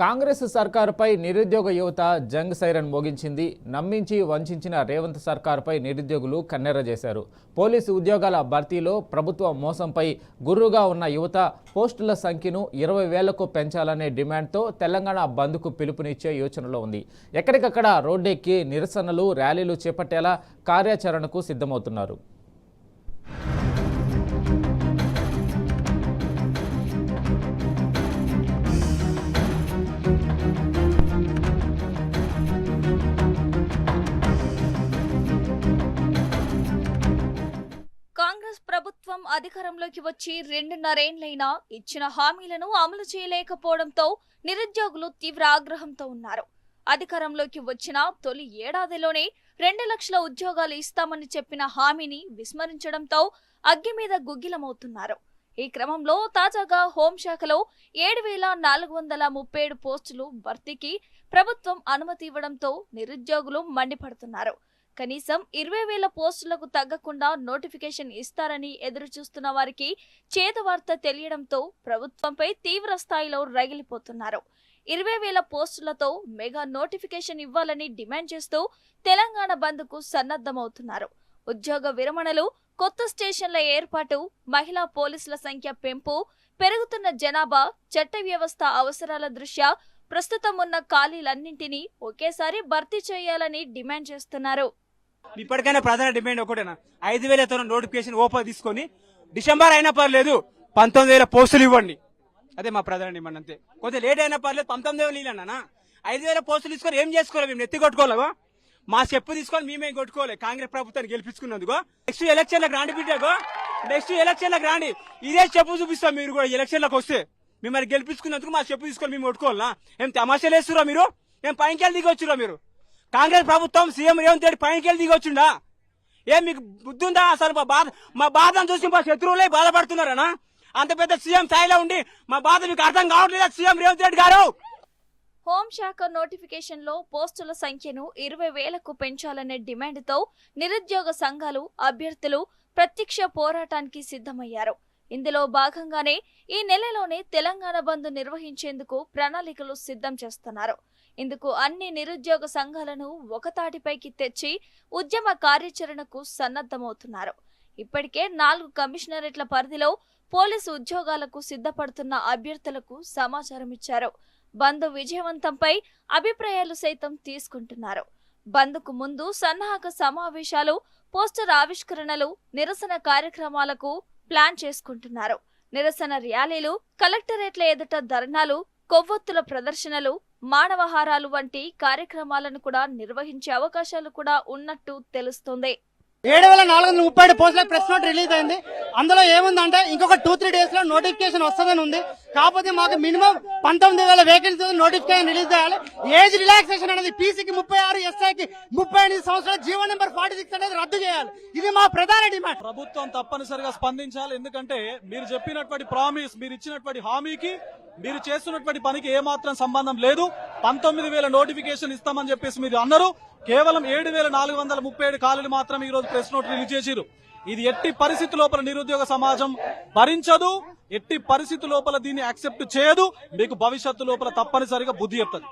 కాంగ్రెస్ సర్కారుపై నిరుద్యోగ యువత జంగ్ సైరన్ మోగించింది. నమ్మించి వంచిన రేవంత్ సర్కారుపై నిరుద్యోగులు కన్నెర్ర చేశారు. పోలీసు ఉద్యోగాల భర్తీలో ప్రభుత్వ మోసంపై గుర్రుగా ఉన్న యువత పోస్టుల సంఖ్యను 20,000కు పెంచాలనే డిమాండ్తో తెలంగాణ బంద్కు పిలుపునిచ్చే యోచనలో ఉంది. ఎక్కడికక్కడ రోడ్డెక్కి నిరసనలు, ర్యాలీలు చేపట్టేలా కార్యాచరణకు సిద్ధమవుతున్నారు. కాంగ్రెస్ ప్రభుత్వం అధికారంలోకి వచ్చి 2.5 ఏళ్లైనా ఇచ్చిన హామీలను అమలు చేయలేకపోవడంతో నిరుద్యోగులు తీవ్ర ఆగ్రహంతో ఉన్నారు. అధికారంలోకి వచ్చిన తొలి ఏడాదిలోనే 2 లక్షల ఉద్యోగాలు ఇస్తామని చెప్పిన హామీని విస్మరించడంతో అగ్గి మీద గుగ్గిలమవుతున్నారు. ఈ క్రమంలో తాజాగా హోంశాఖలో 7,437 పోస్టులు భర్తీకి ప్రభుత్వం అనుమతి ఇవ్వడంతో నిరుద్యోగులు మండిపడుతున్నారు. కనీసం 20,000 పోస్టులకు తగ్గకుండా నోటిఫికేషన్ ఇస్తారని ఎదురుచూస్తున్న వారికి చేదువార్త తెలియడంతో ప్రభుత్వంపై తీవ్ర స్థాయిలో రగిలిపోతున్నారు. 20,000 పోస్టులతో మెగా నోటిఫికేషన్ ఇవ్వాలని డిమాండ్ చేస్తూ తెలంగాణ బంద్కు సన్నద్ధమవుతున్నారు. ఉద్యోగ విరమణలు, కొత్త స్టేషన్ల ఏర్పాటు, మహిళా పోలీసుల సంఖ్య పెంపు, పెరుగుతున్న జనాభా, చట్ట వ్యవస్థ అవసరాల దృష్ట్యా ప్రస్తుతం ఉన్న ఖాళీలన్నింటినీ ఒకేసారి భర్తీ చేయాలని డిమాండ్ చేస్తున్నారు. ఇప్పటికైనా ప్రధాన డిమాండ్ ఒకటేనా, 5,000 నోటిఫికేషన్ ఓపెన్ తీసుకొని డిసెంబర్ అయినా పర్లేదు 19,000 పోస్టులు ఇవ్వండి. అదే మా ప్రధాన డిమాండ్. అంతే, కొంచెం లేట్ అయినా పర్లేదు 19,000 ఇవ్వాలన్నా. 5,000 పోస్టులు తీసుకొని ఏం చేసుకోవాలి? మేము నెత్తి కొట్టుకోలేవా? మా చెప్పు తీసుకొని మేమేం కొట్టుకోవాలి? కాంగ్రెస్ ప్రభుత్వాన్ని గెలిపించుకున్నందుకు నెక్స్ట్ ఎలక్షన్లకు రాండి బిడ్డకు, నెక్స్ట్ ఎలక్షన్లకు రాండి, ఇదే చెప్పు చూపిస్తాం. మీరు కూడా ఎలక్షన్లకు వస్తే మిమ్మల్ని గెలిపించుకున్నందుకు మా చెప్పు తీసుకొని మేము కొట్టుకోవాలనా? ఏం తమాషాలు వేస్తురా మీరు? ఏం పైకి దిగొచ్చురా మీరు? కాంగ్రెస్ ప్రభుత్వం సీఎం రేవంత్ రెడ్డి పైకి దిగొచ్చుండా? ఏం మీకు బుద్ధి ఉందా? అసలు మా బాధను చూసి మా శత్రువులే బాధపడుతున్నారనా? అంత పెద్ద సీఎం స్థాయిలో ఉండి మా బాధ మీకు అర్థం కావట్లేదా సీఎం రేవంత్ రెడ్డి గారు? హోంశాఖ నోటిఫికేషన్ లో పోస్టుల సంఖ్యను 20,000కు పెంచాలనే డిమాండ్తో నిరుద్యోగ సంఘాలు, అభ్యర్థులు ప్రత్యక్ష పోరాటానికి సిద్ధమయ్యారు. ఇందులో భాగంగానే ఈ నెలలోనే తెలంగాణ బంద్ నిర్వహించేందుకు ప్రణాళికలు సిద్ధం చేస్తున్నారు. ఇందుకు అన్ని నిరుద్యోగ సంఘాలను ఒకతాటిపైకి తెచ్చి ఉద్యమ కార్యాచరణకు సన్నద్ధమవుతున్నారు. ఇప్పటికే 4 కమిషనరేట్ల పరిధిలో పోలీసు ఉద్యోగాలకు సిద్ధపడుతున్న అభ్యర్థులకు సమాచారం ఇచ్చారు. బంద్ విజయవంతంపై అభిప్రాయాలు సైతం తీసుకుంటున్నారు. బంద్కు ముందు సన్నాహక సమావేశాలు, పోస్టర్ ఆవిష్కరణలు, నిరసన కార్యక్రమాలకు ప్లాన్ చేసుకుంటున్నారు. నిరసన ర్యాలీలు, కలెక్టరేట్ల ఎదుట ధర్నాలు, కొవ్వొత్తుల ప్రదర్శనలు, మానవహారాలు వంటి కార్యక్రమాలను కూడా నిర్వహించే అవకాశాలు కూడా ఉన్నట్టు తెలుస్తోంది. 7,437 పోస్టుల ప్రెస్ నోట్ రిలీజ్ అయింది. అందులో ఏముందంటే ఇంకొక 2-3 డేస్ లో నోటిఫికేషన్ వస్తుందని ఉంది. కాకపోతే మాకు మినిమం 19,000 వేకెన్సీ నోటిఫికేషన్ రిలీజ్ చేయాలి. ఏజ్ రిలాక్సేషన్ అనేది పీసీకి 36, ఎస్ఐకి 38 సంవత్సరాలు, జీవో నెంబర్ 46 అనేది రద్దు చేయాలి. ఇది మా ప్రధాన డిమాండ్. ప్రభుత్వం తప్పనిసరిగా స్పందించాలి. ఎందుకంటే మీరు చెప్పినటువంటి ప్రామిస్, మీరు ఇచ్చినటువంటి హామీకి మీరు చేస్తున్నటువంటి పనికి ఏమాత్రం సంబంధం లేదు. 19,000 నోటిఫికేషన్ ఇస్తామని చెప్పేసి మీరు అన్నారు. కేవలం 7,437 ఖాళీలు మాత్రం ఈ రోజు ప్రెస్ నోట్ రిలీజ్ చేసిరు. ఇది ఎట్టి పరిస్థితి లోపల నిరుద్యోగ సమాజం భరించదు, ఎట్టి పరిస్థితి లోపల దీన్ని యాక్సెప్ట్ చేయదు. మీకు భవిష్యత్తు లోపల తప్పనిసరిగా బుద్ధి చెప్తుంది.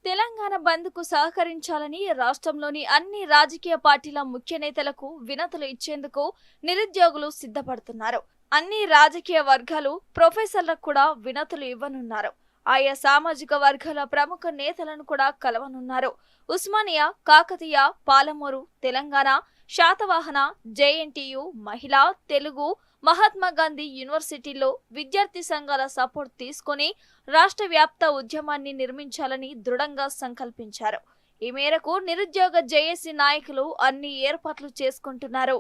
తెలంగాణ బంద్కు సహకరించాలని రాష్ట్రంలోని అన్ని రాజకీయ పార్టీల ముఖ్య నేతలకు వినతులు ఇచ్చేందుకు నిరుద్యోగులు సిద్ధపడుతున్నారు. అన్ని రాజకీయ వర్గాలు, ప్రొఫెసర్లకు కూడా వినతులు ఇవ్వనున్నారు. ఆయా సామాజిక వర్గాల ప్రముఖ నేతలను కూడా కలవనున్నారు. ఉస్మానియా, కాకతీయ, పాలమూరు, తెలంగాణ, శాతవాహన, జేఎన్టీయు, మహిళా, తెలుగు, మహాత్మా గాంధీ యూనివర్సిటీల్లో విద్యార్థి సంఘాల సపోర్ట్ తీసుకుని రాష్ట్ర వ్యాప్త ఉద్యమాన్ని నిర్మించాలని దృఢంగా సంకల్పించారు. ఈ మేరకు నిరుద్యోగ జేఏసీ నాయకులు అన్ని ఏర్పాట్లు చేసుకుంటున్నారు.